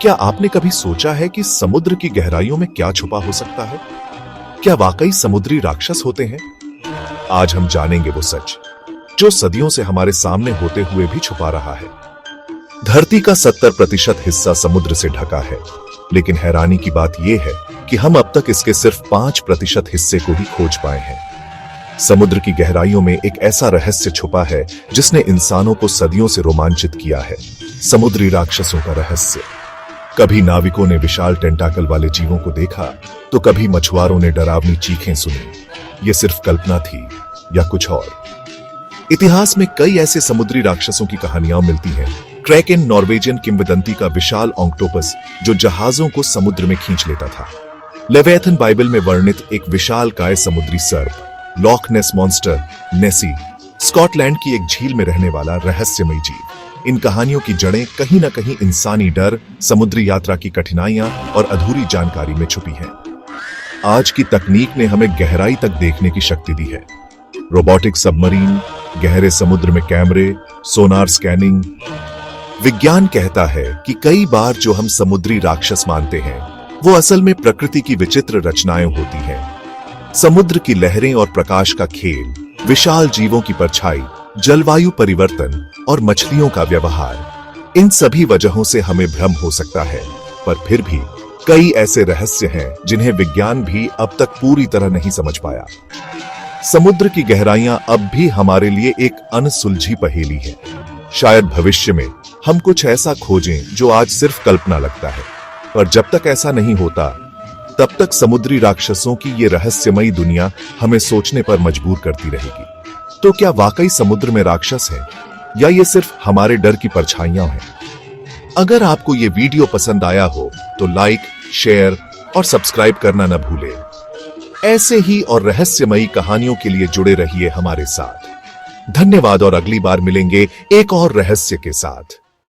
क्या आपने कभी सोचा है कि समुद्र की गहराइयों में क्या छुपा हो सकता है? क्या वाकई समुद्री राक्षस होते हैं? आज हम जानेंगे वो सच जो सदियों से हमारे सामने होते हुए भी छुपा रहा है। धरती का 70% हिस्सा समुद्र से ढका है, लेकिन हैरानी की बात यह है कि हम अब तक इसके सिर्फ 5% हिस्से को ही खोज पाए हैं। समुद्र की गहराइयों में एक ऐसा रहस्य छुपा है जिसने इंसानों को सदियों से रोमांचित किया है। समुद्री राक्षसों का रहस्य। कभी नाविकों ने विशाल टेंटाकल वाले जीवों को देखा, तो कभी मछुआरों ने डरावनी चीखें सुनी। ये सिर्फ कल्पना थी या कुछ और? इतिहास में कई ऐसे समुद्री राक्षसों की कहानियां मिलती हैं। क्रैकेन नॉर्वेजियन किंवदंती का विशाल ऑक्टोपस जो जहाजों को समुद्र में खींच लेता था। लेविएथन बाइबल में वर्णित एक विशालकाय समुद्री सर्प। लॉक नेस मॉन्स्टर नेसी, स्कॉटलैंड की एक झील में रहने वाला रहस्यमयी जीव। इन कहानियों की जड़ें कहीं न कहीं इंसानी डर, समुद्री यात्रा की कठिनाइयां और अधूरी जानकारी में छुपी हैं। आज की तकनीक ने हमें गहराई तक देखने की शक्ति दी है। रोबोटिक सबमरीन, गहरे समुद्र में कैमरे, सोनार स्कैनिंग। विज्ञान कहता है कि कई बार जो हम समुद्री राक्षस मानते हैं, वो असल में प्रकृति की विचित्र रचनाएं होती हैं। समुद्र की लहरें और प्रकाश का खेल, विशाल जीवों की परछाई, जलवायु परिवर्तन और मछलियों का व्यवहार, इन सभी वजहों से हमें भ्रम हो सकता है। पर फिर भी कई ऐसे रहस्य हैं जिन्हें विज्ञान भी अब तक पूरी तरह नहीं समझ पाया। समुद्र की गहराइयां अब भी हमारे लिए एक अनसुलझी पहेली है। शायद भविष्य में हम कुछ ऐसा खोजें जो आज सिर्फ कल्पना लगता है, पर जब तक ऐसा नहीं होता, तब तक समुद्री राक्षसों की ये रहस्यमयी दुनिया हमें सोचने पर मजबूर करती रहेगी। तो क्या वाकई समुद्र में राक्षस है, या ये सिर्फ हमारे डर की परछाइयां हैं? अगर आपको ये वीडियो पसंद आया हो तो लाइक, शेयर और सब्सक्राइब करना न भूलें। ऐसे ही और रहस्यमयी कहानियों के लिए जुड़े रहिए हमारे साथ। धन्यवाद और अगली बार मिलेंगे एक और रहस्य के साथ।